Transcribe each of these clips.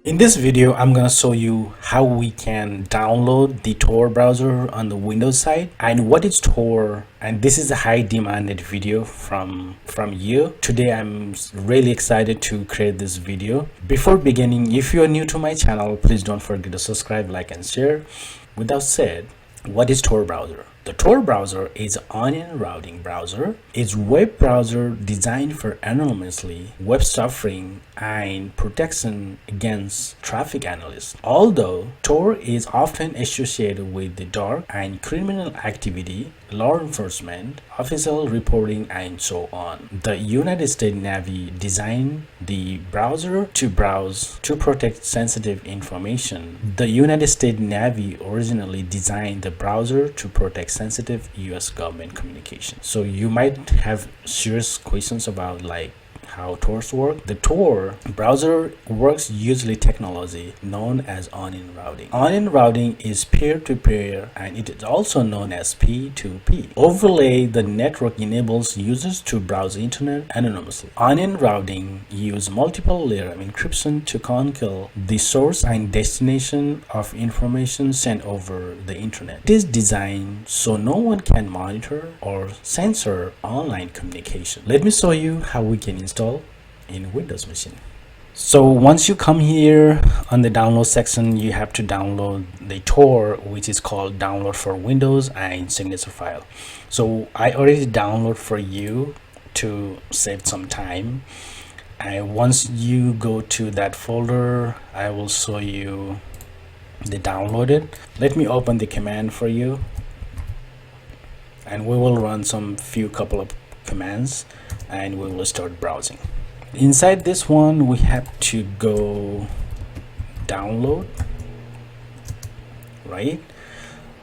In this video, I'm gonna show you how we can download the Tor browser on the Windows side and what is Tor. And this is a high demanded video from you. Today, I'm really excited to create this video. Before beginning, if you are new to my channel, please don't forget to subscribe, like, and share. With that said, what is Tor browser? The Tor browser is an onion routing browser. It's a web browser designed for anonymously web stuffing and protection against traffic analysts. Although Tor is often associated with the dark and criminal activity, law enforcement, official reporting, and so on, the United States Navy designed the browser to browse to protect sensitive information. The United States Navy originally designed the browser to protect sensitive US government communication. So you might have serious questions about how Tors work. The Tor browser works using technology known as onion routing. Onion routing is peer-to-peer and it is also known as P2P. Overlay the network enables users to browse internet anonymously. Onion routing uses multiple layer of encryption to conceal the source and destination of information sent over the internet. It is designed so no one can monitor or censor online communication. Let me show you how we can install in Windows machine. So once you come here on the download section, you have to download the Tor, which is called download for Windows and signature file. So I already download for you to save some time. And once you go to that folder, I will show you the downloaded. Let me open the command for you and we will run few couple of commands and we will start browsing. Inside this one, we have to go download, right?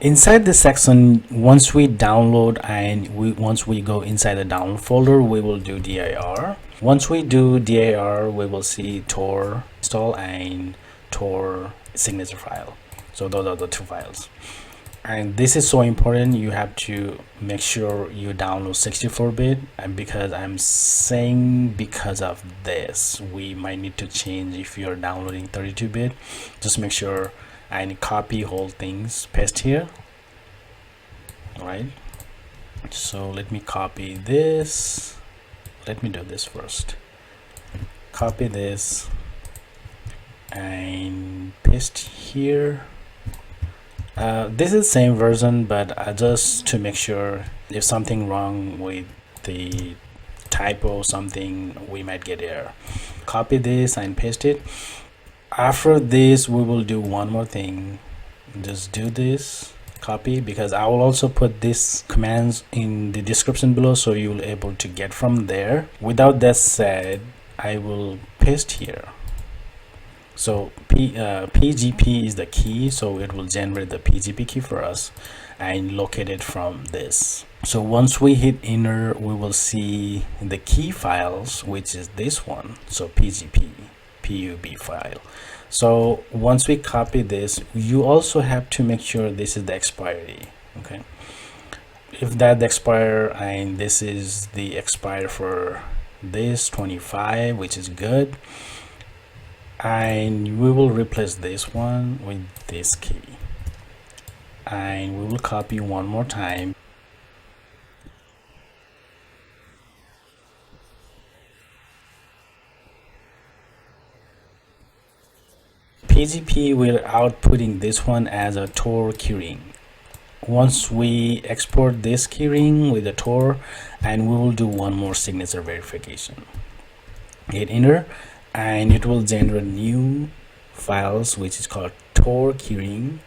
Inside the section, once we download and once we go inside the download folder, we will do dir. Once we do dir, we will see Tor install and Tor signature file. So those are the two files. And this is so important, you have to make sure you download 64-bit, and because I'm saying because of this we might need to change if you're downloading 32-bit. Just make sure and copy whole things, paste here. All right, so let me copy this. Let me do this first. Copy this and paste here. This is the same version, but just to make sure if something wrong with the typo something, we might get error. Copy this and paste it. After this, we will do one more thing. Just do this, copy, because I will also put these commands in the description below so you will able to get from there. Without that said, I will paste here. So PGP is the key, so it will generate the PGP key for us and locate it from this. So once we hit enter, we will see the key files, which is this one. So PGP PUB file. So once we copy this, you also have to make sure this is the expiry. Okay, if that expire and this is the expire for this 25, which is good. And we will replace this one with this key and we will copy one more time. PGP will outputting this one as a Tor keyring. Once we export this keyring with the Tor, and we will do one more signature verification. Hit enter and it will generate new files, which is called Tor keyring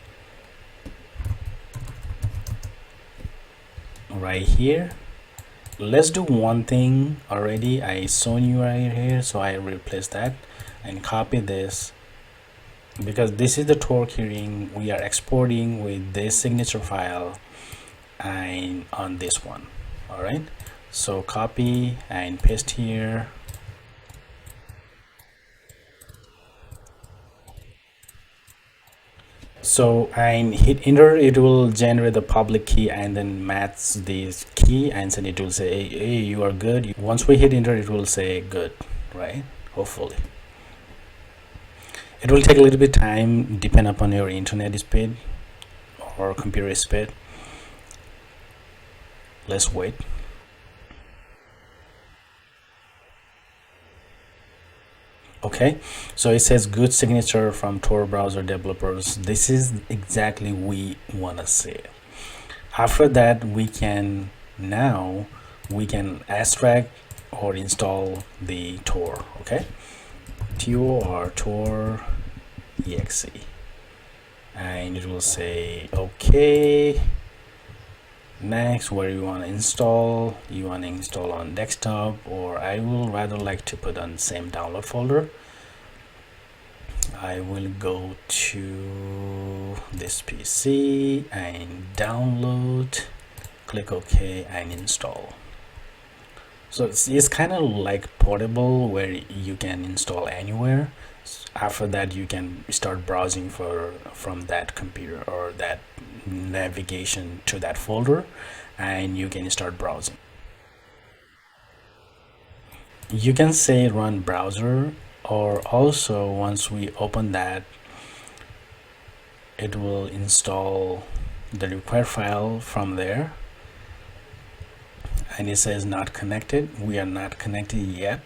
right here. Let's do one thing already. I shown you right here, so I replace that and copy this, because this is the Tor keyring we are exporting with this signature file and on this one. All right, so copy and paste here. So and hit enter, it will generate the public key and then match this key, and then it will say, hey, you are good. Once we hit enter, it will say good, right? Hopefully. It will take a little bit time depending upon your internet speed or computer speed. Let's wait. Okay, so it says good signature from Tor browser developers. This is exactly we want to see. After that, we can extract or install the Tor. Okay, Tor exe, and it will say okay. Next, where you want to install, you want to install on desktop, or I will rather like to put on the same download folder. I will go to this PC and download, click OK and install. So it's kind of like portable where you can install anywhere. After that, you can start browsing from that computer or that navigation to that folder, and you can start browsing. You can say run browser, or also once we open that, it will install the required file from there, and it says not connected. We are not connected yet.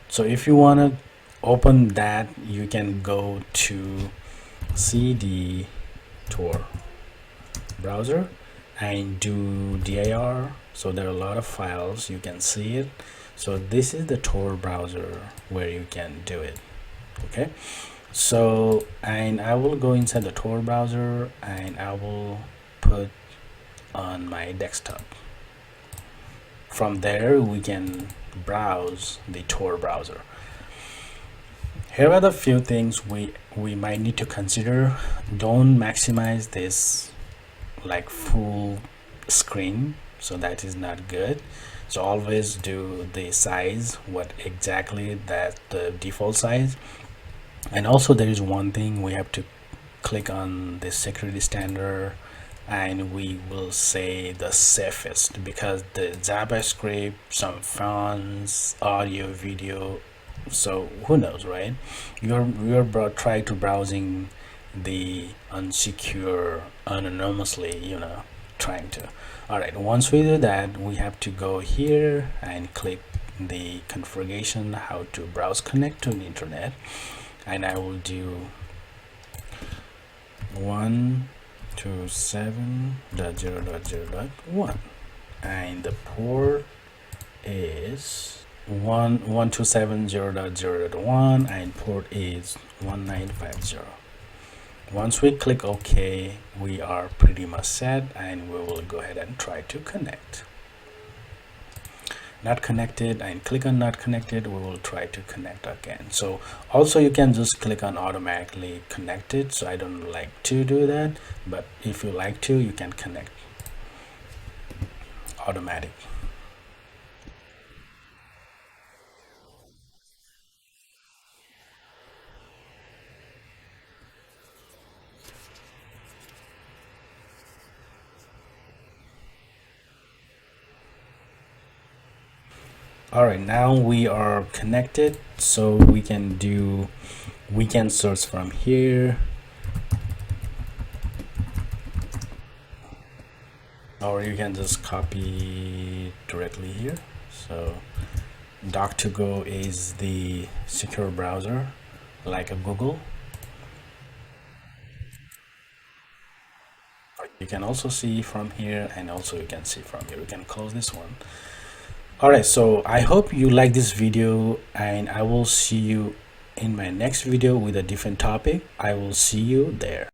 So if you want to open that, you can go to cd Tor browser and do dir. So there are a lot of files, you can see it. So this is the Tor browser where you can do it. Okay, so and I will go inside the Tor browser and I will put on my desktop. From there we can browse the Tor browser. Here are the few things we might need to consider. Don't maximize this like full screen, so that is not good. So always do the size, what exactly that the default size. And also there is one thing, we have to click on the security standard, and we will say the safest, because the JavaScript, some fonts, audio, video, so who knows, right? You're try to browsing the unsecure anonymously, trying to. All right, once we do that, we have to go here and click the configuration, how to browse connect to the internet, and I will do 127.0.0.1, and the port is 127.0.0.1 and port is 1950. Once we click OK, we are pretty much set, and we will go ahead and try to connect. Not connected, and click on not connected, we will try to connect again. So also you can just click on automatically connected, so I don't like to do that, but if you like to, you can connect automatic. All right, now we are connected, so we can search from here, or you can just copy directly here. So Doc2Go is the secure browser like a Google. You can also see from here, and also you can see from here. We can close this one. All right, so I hope you like this video, and I will see you in my next video with a different topic. I will see you there.